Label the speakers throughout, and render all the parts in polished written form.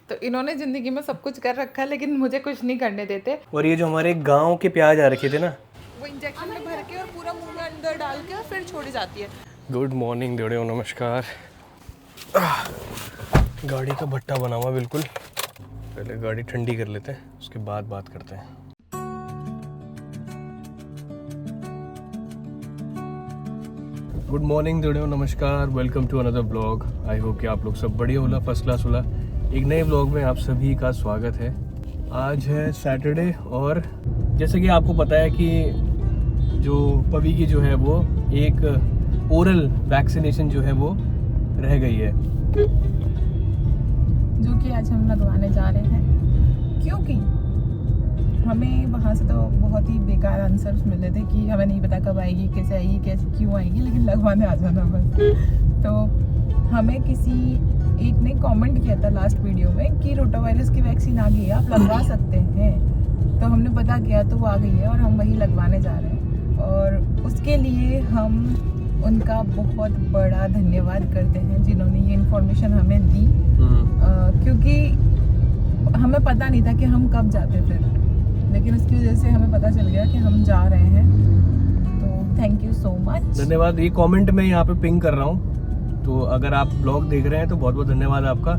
Speaker 1: तो इन्होंने ज़िंदगी में सब कुछ कर रखा है लेकिन मुझे कुछ नहीं करने देते।
Speaker 2: और ये जो हमारे गांव के प्याज आ रखे थे ना,
Speaker 1: वो इंजेक्शन में भर के और पूरा मुंह में अंदर डाल के और फिर छोड़ी जाती है।
Speaker 2: गुड मॉर्निंग देड़े, नमस्कार। गाड़ी का भट्टा बना हुआ बिल्कुल। पहले गाड़ी ठंडी कर लेते हैं, उसके बाद बात करते हैं। गुड मॉर्निंग देड़े, नमस्कार। Welcome to another blog. I hope कि आप लोग सब बढ़िया होला, फर्स्ट क्लास होला। एक नए ब्लॉग में आप सभी का स्वागत है। आज है सैटरडे और जैसे कि आपको पता है कि जो पवी की जो है वो एक ओरल वैक्सीनेशन जो है वो रह गई है,
Speaker 1: जो कि आज हम लगवाने जा रहे हैं, क्योंकि हमें वहाँ से तो बहुत ही बेकार आंसर्स मिले थे कि हमें नहीं पता कब आएगी, कैसे आएगी, कैसे क्यों आएगी, लेकिन लगवाने आ जाना बस। तो हमें किसी एक ने कमेंट किया था लास्ट वीडियो में कि रोटावायरस की वैक्सीन आ गई है, आप लगवा सकते हैं। तो हमने पता किया तो वो आ गई है और हम वही लगवाने जा रहे हैं। और उसके लिए हम उनका बहुत बड़ा धन्यवाद करते हैं जिन्होंने ये इन्फॉर्मेशन हमें दी, क्योंकि हमें पता नहीं था कि हम कब जाते फिर, लेकिन उसकी वजह से हमें पता चल गया कि हम जा रहे हैं। तो थैंक यू सो मच,
Speaker 2: धन्यवाद। ये कमेंट मैं यहाँ पे पिंग कर रहा हूँ, तो अगर आप ब्लॉग देख रहे हैं तो बहुत बहुत धन्यवाद आपका।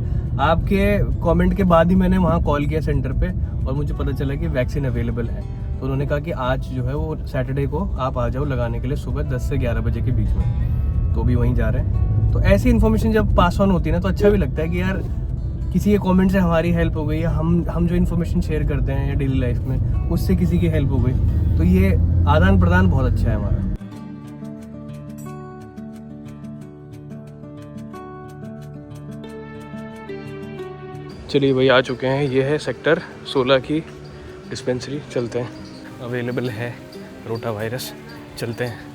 Speaker 2: आपके कमेंट के बाद ही मैंने वहाँ कॉल किया सेंटर पे और मुझे पता चला कि वैक्सीन अवेलेबल है। तो उन्होंने कहा कि आज जो है वो सैटरडे को आप आ जाओ लगाने के लिए सुबह 10 से 11 बजे के बीच में। तो अभी वहीं जा रहे हैं। तो ऐसी इन्फॉर्मेशन जब पास ऑन होती है ना तो अच्छा भी लगता है कि यार किसी के कमेंट से हमारी हेल्प हो गई, या हम जो इन्फॉर्मेशन शेयर करते हैं या डेली लाइफ में उससे किसी की हेल्प हो गई। तो ये आदान प्रदान बहुत अच्छा है हमारा। चलिए भाई, आ चुके हैं। ये है सेक्टर 16 की डिस्पेंसरी। चलते हैं, अवेलेबल है रोटा वायरस। चलते हैं।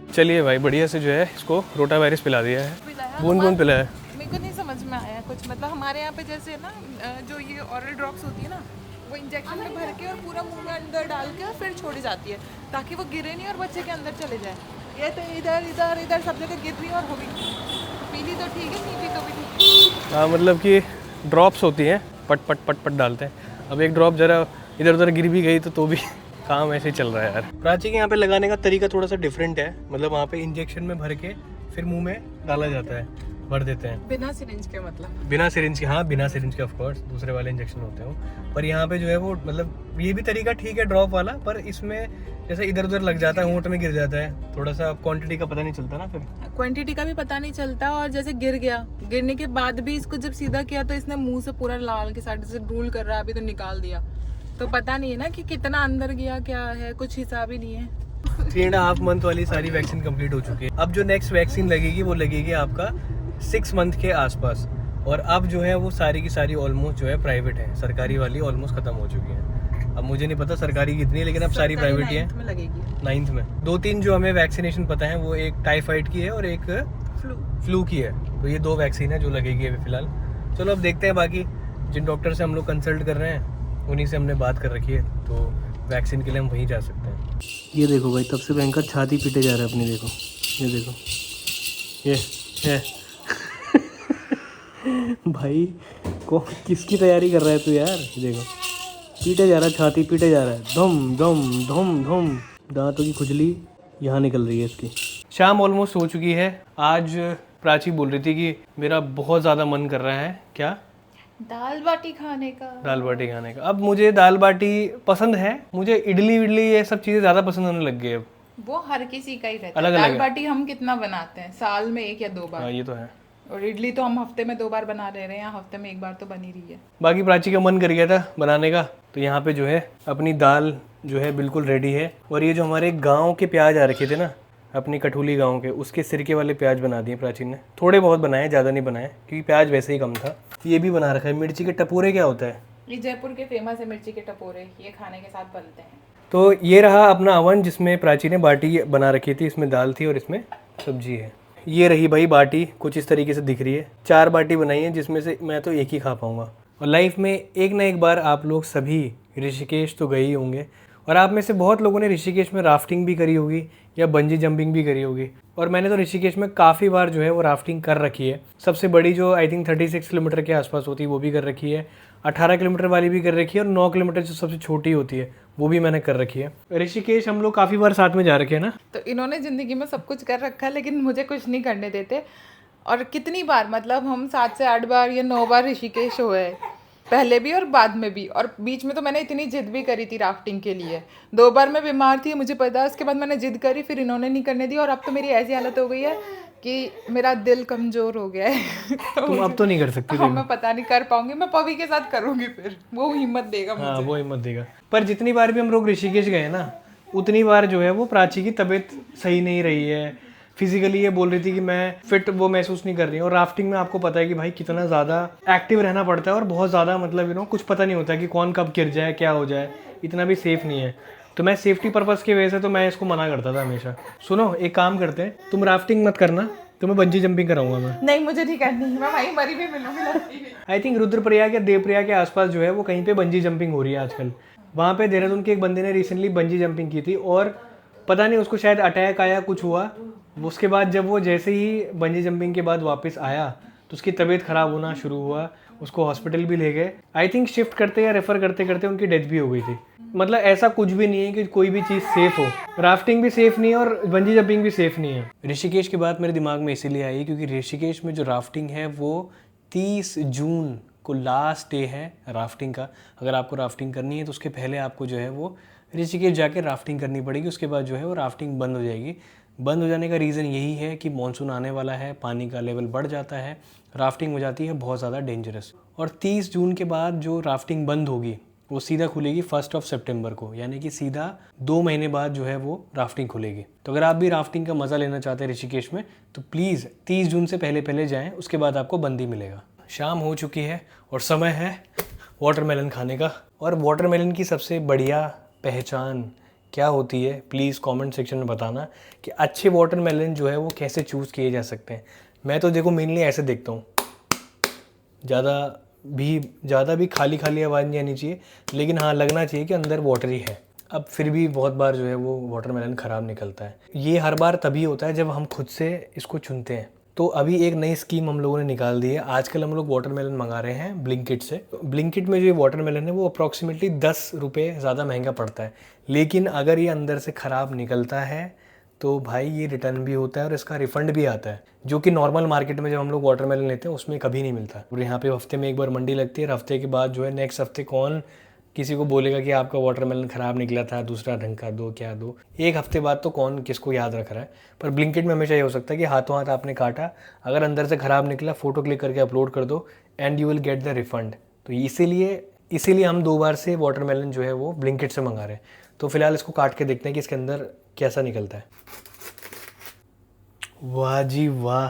Speaker 2: चलिए भाई, बढ़िया से जो है इसको रोटा वायरस पिला दिया है। बूंद बूंद पिलाया है।
Speaker 1: मेरे को नहीं समझ में आया कुछ, मतलब हमारे यहाँ पे जैसे ना जो ये ऑरल ड्रॉप्स होती है ना, वो इंजेक्शन में भर के और पूरा मुंह में अंदर डाल के और फिर छोड़ी जाती है ताकि वो गिरे नहीं और बच्चे के अंदर चले जाए। ये तो इधर इधर इधर सब जगह गिर रही और हो गई। पीली तो ठीक है, नहीं पी तो भी ठीक।
Speaker 2: हाँ, मतलब कि ड्रॉप्स होती हैं, पट पट पट पट डालते हैं। अब एक ड्रॉप जरा इधर उधर गिर भी गई तो भी काम ऐसे ही चल रहा है यार। प्राची के यहाँ पे लगाने का तरीका थोड़ा सा डिफरेंट है। मतलब वहाँ पे इंजेक्शन में भर के फिर मुंह में डाला जाता है, भर देते हैं
Speaker 1: बिना सिरिंज के। मतलब
Speaker 2: बिना सिरिंज के? हाँ, बिना सिरिंज के ऑफ कोर्स, दूसरे वाले इंजेक्शन होते हैं। पर यहाँ पे जो है वो मतलब ये भी तरीका ठीक है ड्रॉप वाला, पर इसमें जैसे इधर उधर लग जाता है, होंठ में गिर जाता है, थोड़ा सा क्वांटिटी का पता नहीं चलता ना, फिर
Speaker 1: क्वांटिटी का भी पता नहीं चलता। और जैसे गिर गया, गिरने के बाद भी इसको जब सीधा किया तो इसने मुंह से पूरा लाल के साइड से ड्रूल कर रहा है, अभी तो निकाल दिया। तो पता नहीं है ना कि कितना अंदर गया, क्या है, कुछ हिसाब ही नहीं है।
Speaker 2: 3.5 मंथ वाली सारी वैक्सीन कंप्लीट हो चुकी है। अब जो नेक्स्ट वैक्सीन लगेगी वो लगेगी आपका 6 मंथ के आसपास। और अब जो है वो सारी की सारी ऑलमोस्ट जो है प्राइवेट है, सरकारी वाली ऑलमोस्ट खत्म हो चुकी है। अब मुझे नहीं पता सरकारी कितनी है, लेकिन अब सारी प्राइवेट ही है। 9th में 2-3 जो हमें वैक्सीनेशन पता है वो एक टाइफाइड की है और एक फ्लू की है। तो ये 2 वैक्सीन है जो लगेगी अभी फिलहाल। चलो अब देखते हैं। बाकी जिन डॉक्टर से हम लोग कंसल्ट कर रहे हैं उन्हीं से हमने बात कर रखी है, तो वैक्सीन के लिए हम वहीं जा सकते हैं। ये देखो भाई, तब से भयंकर छाती पीटे जा रहा है अपनी। देखो, ये देखो, ये भाई को किसकी तैयारी कर रहा है तू यार? देखो, पीटे जा रहा है, छाती पीटे जा रहा है, धम धम धम धम। दांतों की खुजली यहाँ निकल रही है इसकी। शाम ऑलमोस्ट हो चुकी है। आज प्राची बोल रही थी कि मेरा बहुत ज़्यादा मन कर रहा है, क्या?
Speaker 1: दाल बाटी खाने का।
Speaker 2: दाल बाटी खाने का। अब मुझे दाल बाटी पसंद है, मुझे इडली विडली ये सब चीज़ें ज़्यादा पसंद होने लग गई अब।
Speaker 1: वो हर किसी का ही रहता
Speaker 2: अलग
Speaker 1: है।
Speaker 2: अलग
Speaker 1: दाल बाटी हम कितना बनाते हैं, साल में 1 या 2 बार।
Speaker 2: हाँ, ये तो है।
Speaker 1: और इडली तो हम हफ्ते में 2 बार बना ले रहे हैं, हफ्ते में 1 बार तो बन ही रही है।
Speaker 2: बाकी प्राची का मन कर गया था बनाने का, तो यहाँ पे जो है अपनी दाल जो है बिल्कुल रेडी है। और ये जो हमारे गाँव के प्याज आ रखे थे ना, अपनी कठुली गांव के, उसके सिरके वाले प्याज बना दिए प्राची ने। थोड़े बहुत बनाए, ज़्यादा नहीं बनाए क्योंकि प्याज वैसे ही कम था। ये भी बना रखा है। मिर्ची के टपोरे क्या होता है?
Speaker 1: ये जयपुर के फेमस है मिर्ची के टपोरे, ये खाने के साथ बनते हैं।
Speaker 2: तो ये रहा अपना अवन जिसमें प्राची ने बाटी बना रखी थी। इसमें दाल थी और इसमें सब्जी है। ये रही भाई बाटी, कुछ इस तरीके से दिख रही है। 4 बाटी बनाई है जिसमें से मैं तो एक ही खा पाऊंगा। और लाइफ में एक ना एक बार आप लोग सभी ऋषिकेश तो गए ही होंगे, और आप में से बहुत लोगों ने ऋषिकेश में राफ्टिंग भी करी होगी या बंजी जंपिंग भी करी होगी। और मैंने तो ऋषिकेश में काफ़ी बार जो है वो राफ्टिंग कर रखी है। सबसे बड़ी जो आई थिंक 36 किलोमीटर के आसपास होती है वो भी कर रखी है, 18 किलोमीटर वाली भी कर रखी है, और 9 किलोमीटर जो सबसे छोटी होती है वो भी मैंने कर रखी है। ऋषिकेश हम लोग काफ़ी बार साथ में जा रखे हैं ना।
Speaker 1: तो इन्होंने ज़िंदगी में सब कुछ कर रखा है, लेकिन मुझे कुछ नहीं करने देते। और कितनी बार, मतलब हम 7 से 8 बार या 9 बार ऋषिकेश हुए हैं, पहले भी और बाद में भी। और बीच में तो मैंने इतनी जिद भी करी थी राफ्टिंग के लिए। 2 बार मैं बीमार थी, मुझे पता है। उसके बाद मैंने जिद करी, फिर इन्होंने नहीं करने दी, और अब तो मेरी ऐसी हालत हो गई है कि मेरा दिल कमज़ोर हो गया है।
Speaker 2: तुम अब तो नहीं कर सकती।
Speaker 1: हाँ, मैं पता नहीं कर पाऊंगी। मैं पवी के साथ करूंगी, फिर वो हिम्मत देगा मुझे।
Speaker 2: हाँ, वो हिम्मत देगा। पर जितनी बार भी हम लोग ऋषिकेश गए ना, उतनी बार जो है वो प्राची की तबीयत सही नहीं रही है। फिजिकली ये बोल रही थी कि मैं फिट वो महसूस नहीं कर रही हूँ। और राफ्टिंग में आपको पता है कि भाई कितना ज़्यादा एक्टिव रहना पड़ता है, और बहुत ज़्यादा मतलब कुछ पता नहीं होता कि कौन कब गिर जाए, क्या हो जाए, इतना भी सेफ नहीं है। तो मैं सेफ्टी पर्पज़ की वजह से तो मैं इसको मना करता था हमेशा। सुनो, एक काम करते हैं, तुम राफ्टिंग मत करना, तुम्हें बंजी जंपिंग कराऊंगा मैं।
Speaker 1: नहीं, मुझे नहीं करनी, मैं वहीं मरी भी मिलूंगी।
Speaker 2: आई थिंक रुद्रप्रयाग या देवप्रयाग के आसपास जो है वो कहीं पे बंजी जंपिंग हो रही है आजकल। वहाँ पे देहरादून के एक बंदे ने रिसेंटली बंजी जंपिंग की थी, और पता नहीं उसको शायद अटैक आया, कुछ हुआ। उसके बाद जब वो जैसे ही बंजी जंपिंग के बाद वापस आया तो उसकी तबीयत ख़राब होना शुरू हुआ, उसको हॉस्पिटल भी ले गए। आई थिंक शिफ्ट करते या रेफ़र करते करते उनकी डेथ भी हो गई थी। मतलब ऐसा कुछ भी नहीं है कि कोई भी चीज़ सेफ़ हो। राफ्टिंग भी सेफ़ नहीं है और बंजी जंपिंग भी सेफ़ नहीं है। ऋषिकेश की बात मेरे दिमाग में इसीलिए आई क्योंकि ऋषिकेश में जो राफ्टिंग है वो 30 जून को लास्ट डे है राफ्टिंग का। अगर आपको राफ्टिंग करनी है तो उसके पहले आपको जो है वो ऋषिकेश जाके राफ्टिंग करनी पड़ेगी। उसके बाद जो है वो राफ्टिंग बंद हो जाएगी। बंद हो जाने का रीज़न यही है कि मानसून आने वाला है, पानी का लेवल बढ़ जाता है, राफ्टिंग हो जाती है बहुत ज़्यादा डेंजरस। और 30 जून के बाद जो राफ्टिंग बंद होगी वो सीधा खुलेगी 1 सितंबर को, यानी कि सीधा 2 महीने बाद जो है वो राफ्टिंग खुलेगी। तो अगर आप भी राफ्टिंग का मज़ा लेना चाहते हैं ऋषिकेश में तो प्लीज़ 30 जून से पहले पहले जाएँ, उसके बाद आपको बंदी मिलेगा। शाम हो चुकी है और समय है वाटरमेलन खाने का। और वाटरमेलन की सबसे बढ़िया पहचान क्या होती है प्लीज़ कमेंट सेक्शन में बताना कि अच्छे वाटरमेलन जो है वो कैसे चूज़ किए जा सकते हैं। मैं तो देखो मेनली ऐसे देखता हूँ, ज़्यादा भी खाली खाली आवाज़ नहीं आनी चाहिए, लेकिन हाँ लगना चाहिए कि अंदर वाटर ही है। अब फिर भी बहुत बार जो है वो वाटरमेलन ख़राब निकलता है। ये हर बार तभी होता है जब हम खुद से इसको चुनते हैं। तो अभी एक नई स्कीम हम लोगों ने निकाल दी है। आजकल हम लोग वाटरमेलन मंगा रहे हैं ब्लिंकिट से। ब्लिंकिट में जो वाटरमेलन है वो अप्रॉक्सीमेटली 10 रुपये ज़्यादा महंगा पड़ता है, लेकिन अगर ये अंदर से ख़राब निकलता है तो भाई ये रिटर्न भी होता है और इसका रिफ़ंड भी आता है, जो कि नॉर्मल मार्केट में जब हम लोग वाटरमेलन लेते हैं उसमें कभी नहीं मिलता। और यहाँ पे हफ्ते में एक बार मंडी लगती है, और हफ्ते के बाद जो है नेक्स्ट हफ्ते कौन किसी को बोलेगा कि आपका वाटरमेलन ख़राब निकला था, दूसरा ढंग का दो, क्या दो। एक हफ्ते बाद तो कौन किसको याद रख रहा है। पर ब्लिंकिट में हमेशा ये हो सकता है कि हाथों हाथ आपने काटा, अगर अंदर से ख़राब निकला फ़ोटो क्लिक करके अपलोड कर दो and you will get the refund. तो इसीलिए हम 2 बार से वाटरमेलन जो है वो ब्लिंकिट से मंगा रहे हैं। तो फिलहाल इसको काट के देखते हैं कि इसके अंदर कैसा निकलता है। वाह जी वाह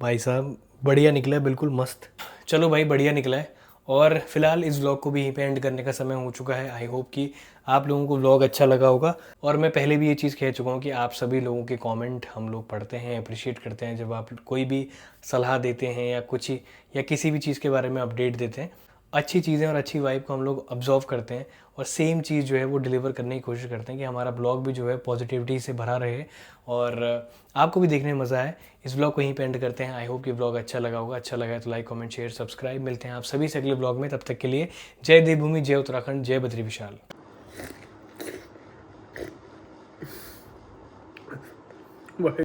Speaker 2: भाई साहब, बढ़िया निकला है, बिल्कुल मस्त। चलो भाई बढ़िया निकला है। और फिलहाल इस व्लॉग को भी यहीं पे एंड करने का समय हो चुका है। आई होप कि आप लोगों को व्लॉग अच्छा लगा होगा। और मैं पहले भी ये चीज़ कह चुका हूँ कि आप सभी लोगों के कमेंट हम लोग पढ़ते हैं, अप्रिशिएट करते हैं। जब आप कोई भी सलाह देते हैं या कुछ या किसी भी चीज़ के बारे में अपडेट देते हैं, अच्छी चीज़ें और अच्छी वाइब को हम लोग ऑब्जर्व करते हैं और सेम चीज़ जो है वो डिलीवर करने की कोशिश करते हैं कि हमारा ब्लॉग भी जो है पॉजिटिविटी से भरा रहे और आपको भी देखने में मज़ा आए। इस ब्लॉग को यहीं पे एंड करते हैं। आई होप कि ब्लॉग अच्छा लगा होगा। अच्छा लगा है तो लाइक कमेंट शेयर सब्सक्राइब। मिलते हैं आप सभी से अगले ब्लॉग में। तब तक के लिए जय देवभूमि, जय उत्तराखंड, जय बद्री विशाल।